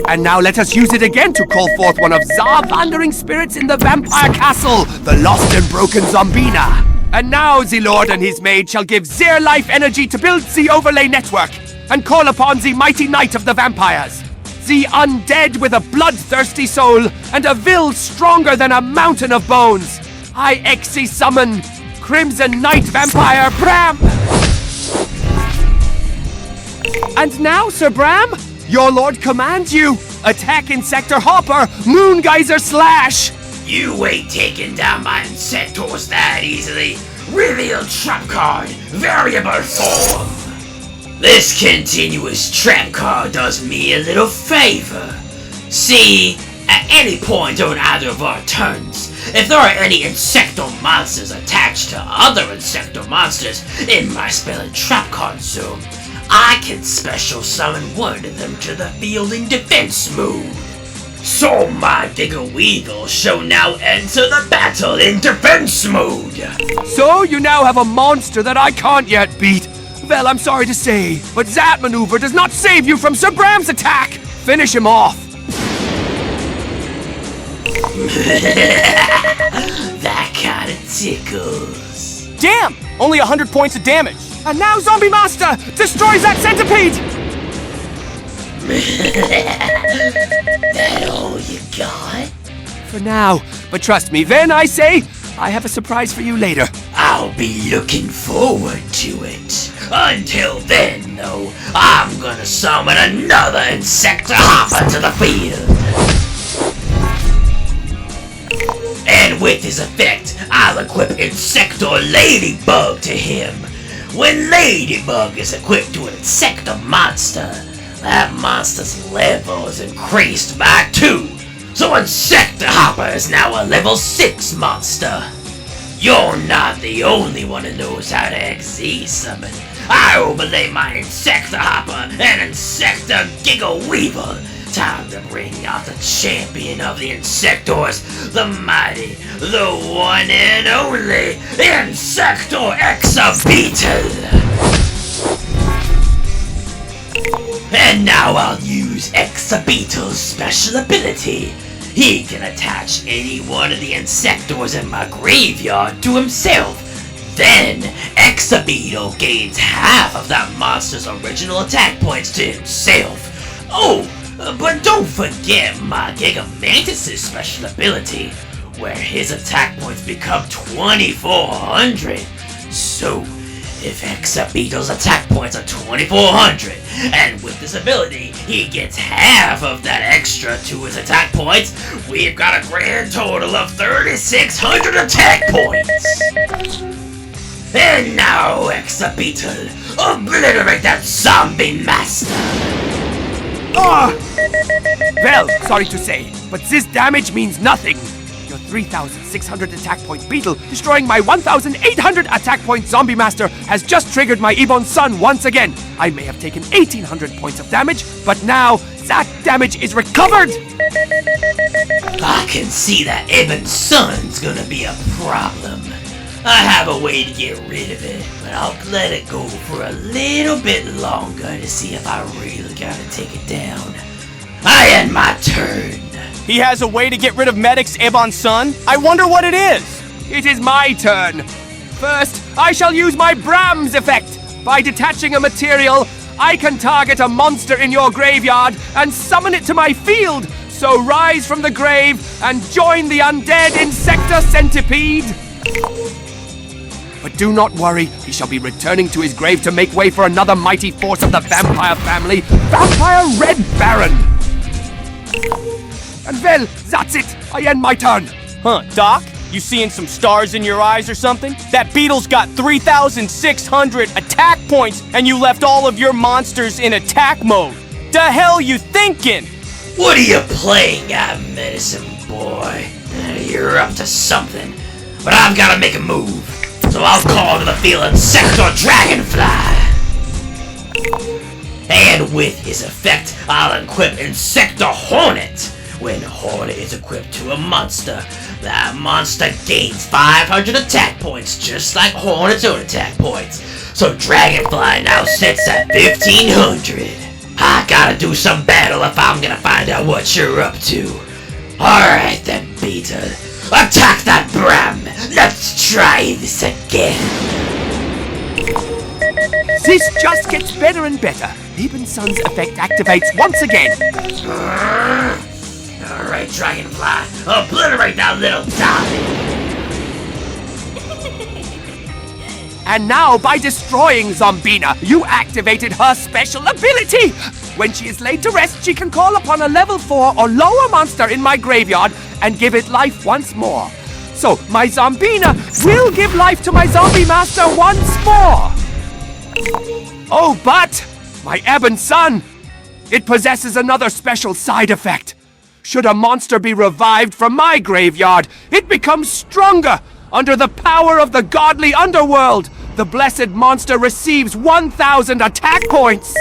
And now let us use it again to call forth one of the wandering spirits in the Vampire Castle, the lost and broken Zombina. And now the Lord and his maid shall give their life energy to build the overlay network, and call upon the mighty knight of the vampires. The undead with a bloodthirsty soul, and a will stronger than a mountain of bones. I summon Crimson Knight Vampire Bram! And now, Sir Bram, your lord commands you. Attack Insector Hopper, Moon Geyser Slash! You ain't taking down my Insectors that easily. Reveal trap card, variable form. This continuous trap card does me a little favor. See, at any point on either of our turns, if there are any Insector monsters attached to other Insector monsters in my spell and trap card zone, I can special summon one of them to the field in defense mode. So my Digger Weevil shall now enter the battle in defense mode. So you now have a monster that I can't yet beat. Well, I'm sorry to say, but that maneuver does not save you from Sir Bram's attack! Finish him off! That kinda tickles. Damn! Only 100 points of damage. And now, Zombie Master destroys that centipede! That all you got? For now, but trust me, then I say, I have a surprise for you later. I'll be looking forward to it. Until then, though, I'm gonna summon another Insector Hopper to the field. And with his effect, I'll equip Insector Ladybug to him. When Ladybug is equipped to an Insector monster, that monster's level is increased by 2. So Insector Hopper is now a level 6 monster. You're not the only one who knows how to XZ summon. I overlay my Insector Hopper and Insector Giggle Weevil. Time to bring out the champion of the Insectors, the mighty, the one and only Insector Exabeetle. And now I'll use Exabeetle's special ability. He can attach any one of the Insectors in my graveyard to himself Then, Exabeetle gains half of that monster's original attack points to himself. Oh, but don't forget my Gigamantis' special ability, where his attack points become 2,400. So, if Exabeetle's attack points are 2,400, and with this ability, he gets half of that extra to his attack points, we've got a grand total of 3,600 attack points! And now, Exabeetle, obliterate that zombie master! Well, sorry to say, but this damage means nothing. Your 3,600 attack point beetle destroying my 1,800 attack point zombie master has just triggered my Ebon Sun once again. I may have taken 1,800 points of damage, but now that damage is recovered! I can see that Ebon Sun's gonna be a problem. I have a way to get rid of it, but I'll let it go for a little bit longer to see if I really gotta take it down. I end my turn. He has a way to get rid of Medic's Ebon Sun? I wonder what it is! It is my turn. First, I shall use my Brahms effect. By detaching a material, I can target a monster in your graveyard and summon it to my field. So rise from the grave and join the undead Insector Centipede. But do not worry, he shall be returning to his grave to make way for another mighty force of the vampire family, Vampire Red Baron. And well, that's it. I end my turn. Huh, Doc? You seeing some stars in your eyes or something? That beetle's got 3,600 attack points, and you left all of your monsters in attack mode. The hell you thinking? What are you playing at, medicine boy? You're up to something, but I've gotta make a move. So I'll call to the field Insector Dragonfly. And with his effect, I'll equip Insector Hornet. When Hornet is equipped to a monster, that monster gains 500 attack points, just like Hornet's own attack points. So Dragonfly now sits at 1,500. I gotta do some battle if I'm gonna find out what you're up to. Alright then, Beetle. Attack that Bram! Let's try this again! This just gets better and better. Ebon Sun's effect activates once again. Alright, Dragonfly, obliterate that little zombie! And now, by destroying Zombina, you activated her special ability! When she is laid to rest, she can call upon a level 4 or lower monster in my graveyard and give it life once more. So, my Zombina will give life to my zombie master once more! Oh, but my Ebon Sun! It possesses another special side effect. Should a monster be revived from my graveyard, it becomes stronger. Under the power of the godly underworld, the blessed monster receives 1,000 attack points.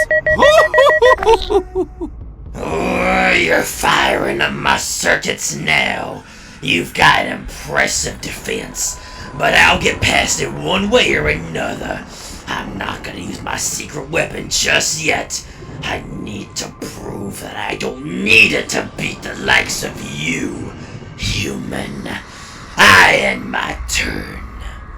Oh, you're firing on my circuits now. You've got an impressive defense, but I'll get past it one way or another. I'm not gonna use my secret weapon just yet. I need to prove that I don't need it to beat the likes of you, human. I end my turn.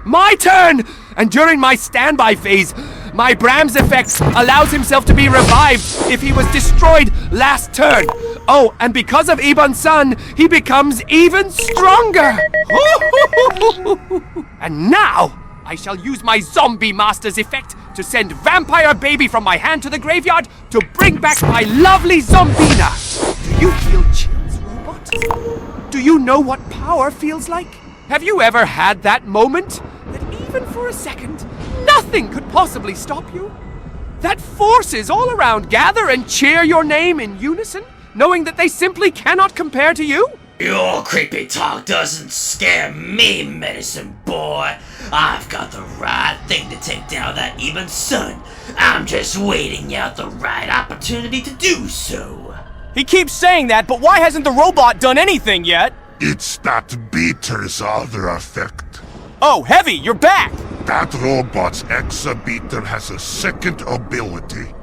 My turn! And during my standby phase, my Brahms effect allows himself to be revived if he was destroyed last turn. Oh, and because of Ebon Sun, he becomes even stronger! And now, I shall use my Zombie Master's effect to send Vampire Baby from my hand to the graveyard to bring back my lovely Zombina! Do you feel chills, robot? Do you know what power feels like? Have you ever had that moment that even for a second, nothing could possibly stop you? That forces all around gather and cheer your name in unison, knowing that they simply cannot compare to you? Your creepy talk doesn't scare me, medicine boy. I've got the right thing to take down that Ebon Sun. I'm just waiting out the right opportunity to do so. He keeps saying that, but why hasn't the robot done anything yet? It's that beater's other effect. Oh, Heavy, you're back! That robot's Exabeetle has a second ability.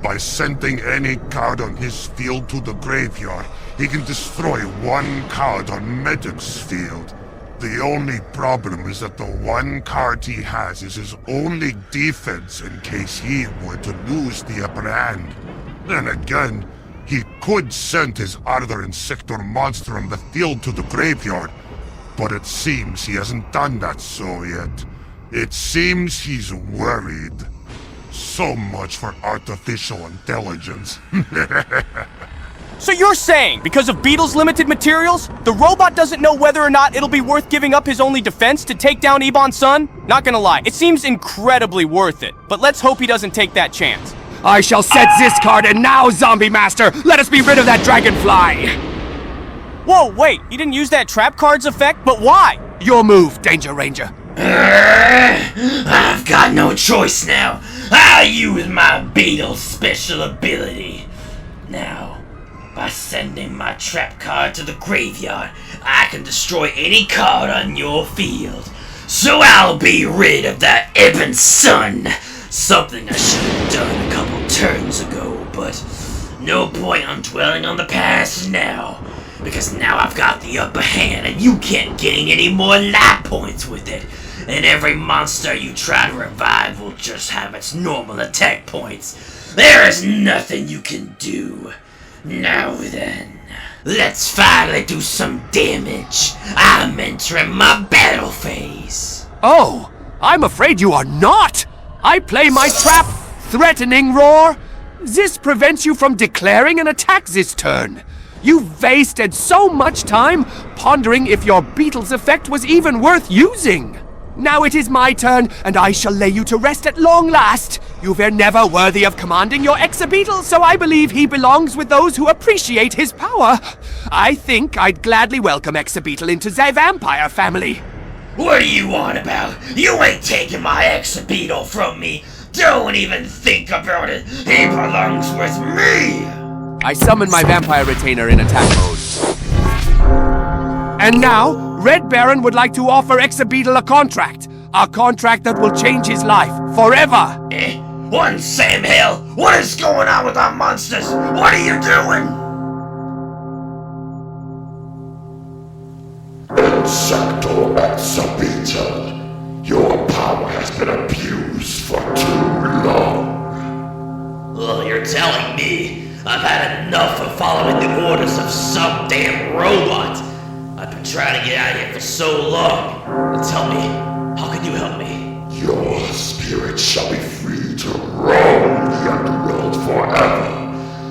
By sending any card on his field to the graveyard, he can destroy one card on Medic's field. The only problem is that the one card he has is his only defense in case he were to lose the upper hand. Then again, he could send his other Insector monster on the field to the graveyard, but it seems he hasn't done that so yet. It seems he's worried. So much for artificial intelligence. So you're saying, because of Beetle's limited materials, the robot doesn't know whether or not it'll be worth giving up his only defense to take down Ebon's son? Not gonna lie, it seems incredibly worth it, but let's hope he doesn't take that chance. I shall set this card, and now, Zombie Master, let us be rid of that dragonfly! Whoa, wait, he didn't use that trap card's effect, but why? Your move, Danger Ranger. I've got no choice now. I'll use my Beetle special ability. Now, by sending my trap card to the graveyard, I can destroy any card on your field. So I'll be rid of that Ebon's son. Something I should have done a couple turns ago, but no point on dwelling on the past now. Because now I've got the upper hand and you can't gain any more life points with it. And every monster you try to revive will just have its normal attack points. There is nothing you can do. Now then, let's finally do some damage. I'm entering my battle phase. Oh, I'm afraid you are not. I play my trap, Threatening Roar. This prevents you from declaring an attack this turn. You've wasted so much time pondering if your Beetle's effect was even worth using. Now it is my turn, and I shall lay you to rest at long last. You were never worthy of commanding your Ex-Beetle, so I believe he belongs with those who appreciate his power. I think I'd gladly welcome Ex-Beetle into the vampire family. What are you on about? You ain't taking my Ex-Beetle from me. Don't even think about it. He belongs with me. I summon my vampire retainer in attack mode. And now, Red Baron would like to offer Ex-Beetle a contract that will change his life forever. One Sam Hill, what is going on with our monsters? What are you doing? Insector Ex-Beetle, your power has been abused for too long. Well, you're telling me I've had enough of following the orders of some damn robot. I've been trying to get out of here for so long. Now tell me, how can you help me? Your spirit shall be free to roam the underworld forever,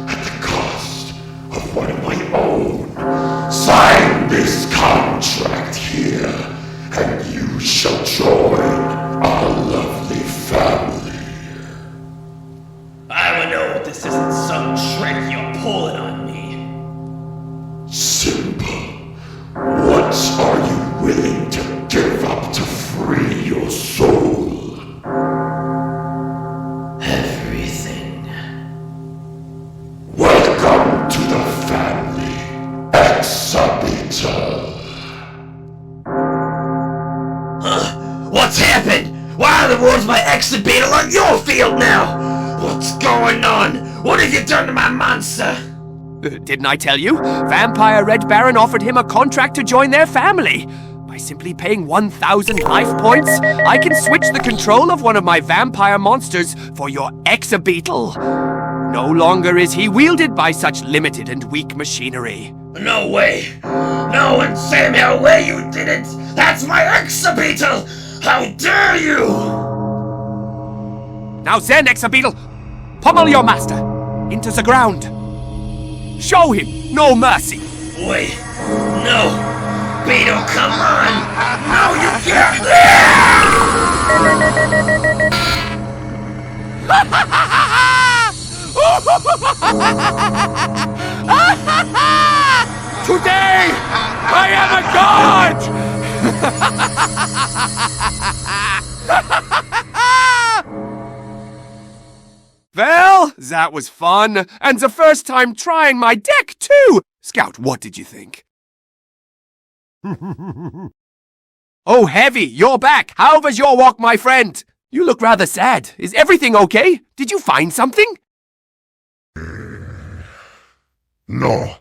at the cost of one of my own. Sign this contract here, and you shall join our lovely family. I would know if this isn't some trick you're pulling on me. Simple. What are you willing to give up to free your soul? Everything. Welcome to the family, Ex-Beetle. What's happened? Why in the world's my Ex-Beetle on your field now? What's going on? What have you done to my monster? Didn't I tell you? Vampire Red Baron offered him a contract to join their family. By simply paying 1,000 life points, I can switch the control of one of my vampire monsters for your Ex-Beetle. No longer is he wielded by such limited and weak machinery. No way! No insane way you did it! That's my Ex-Beetle! How dare you! Now then, Ex-Beetle, pummel your master into the ground. Show him no mercy. Wait, no! Beetle, come on! No, you can't! Today, I am a god! Well, that was fun, and the first time trying my deck, too! Scout, what did you think? Oh, Heavy, you're back! How was your walk, my friend? You look rather sad. Is everything okay? Did you find something? No,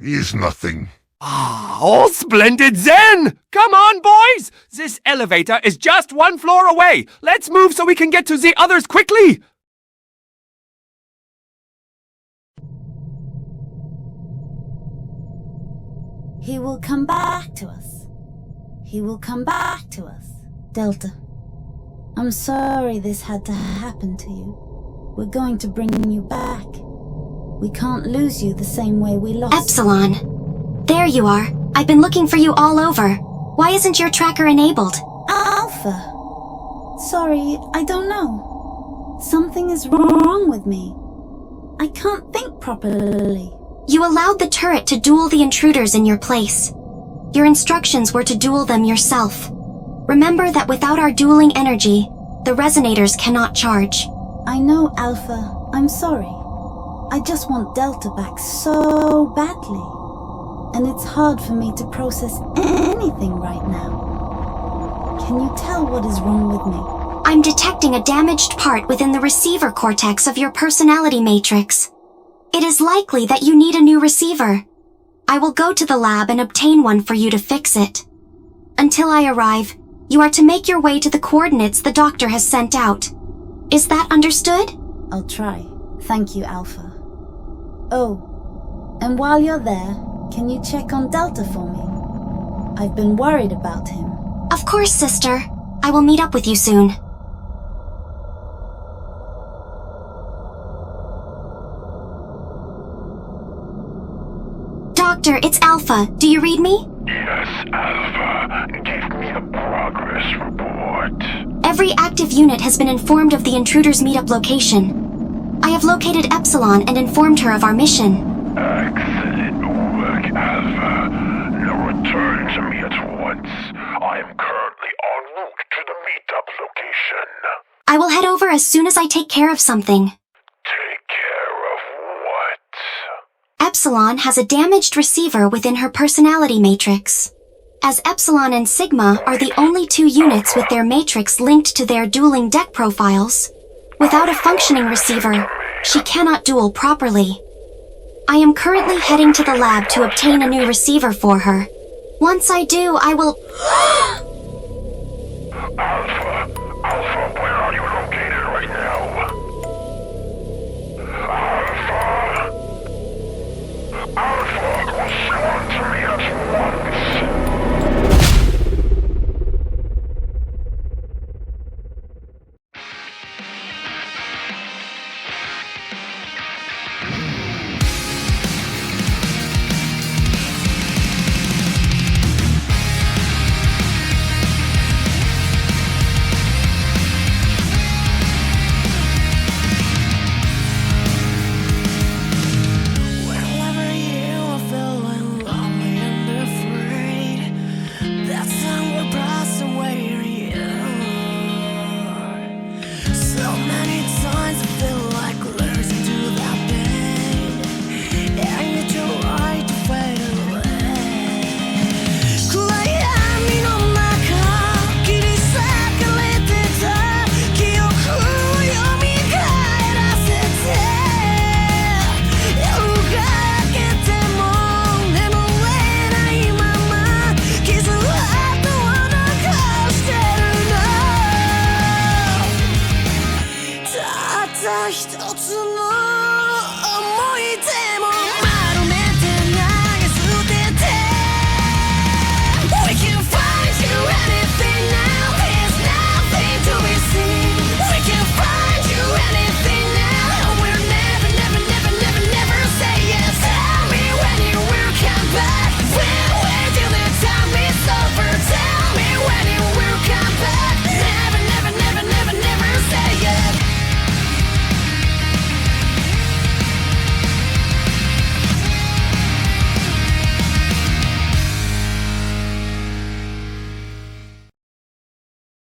he's nothing. All splendid then! Come on, boys! This elevator is just one floor away. Let's move so we can get to the others quickly! He will come back to us. He will come back to us. Delta, I'm sorry this had to happen to you. We're going to bring you back. We can't lose you the same way we lost Epsilon. There you are. I've been looking for you all over. Why isn't your tracker enabled? Alpha. Sorry, I don't know. Something is wrong with me. I can't think properly. You allowed the turret to duel the intruders in your place. Your instructions were to duel them yourself. Remember that without our dueling energy, the resonators cannot charge. I know, Alpha. I'm sorry. I just want Delta back so badly. And it's hard for me to process anything right now. Can you tell what is wrong with me? I'm detecting a damaged part within the receiver cortex of your personality matrix. It is likely that you need a new receiver. I will go to the lab and obtain one for you to fix it. Until I arrive, you are to make your way to the coordinates the doctor has sent out. Is that understood? I'll try. Thank you, Alpha. Oh, and while you're there, can you check on Delta for me? I've been worried about him. Of course, sister. I will meet up with you soon. Doctor, it's Alpha. Do you read me? Yes, Alpha. Give me a progress report. Every active unit has been informed of the intruder's meetup location. I have located Epsilon and informed her of our mission. Excellent work, Alpha. Now return to me at once. I am currently en route to the meetup location. I will head over as soon as I take care of something. Take care of what? Epsilon has a damaged receiver within her personality matrix. As Epsilon and Sigma are the only two units with their matrix linked to their dueling deck profiles, without a functioning receiver, she cannot duel properly. I am currently heading to the lab to obtain a new receiver for her. Once I do, I will... Alpha.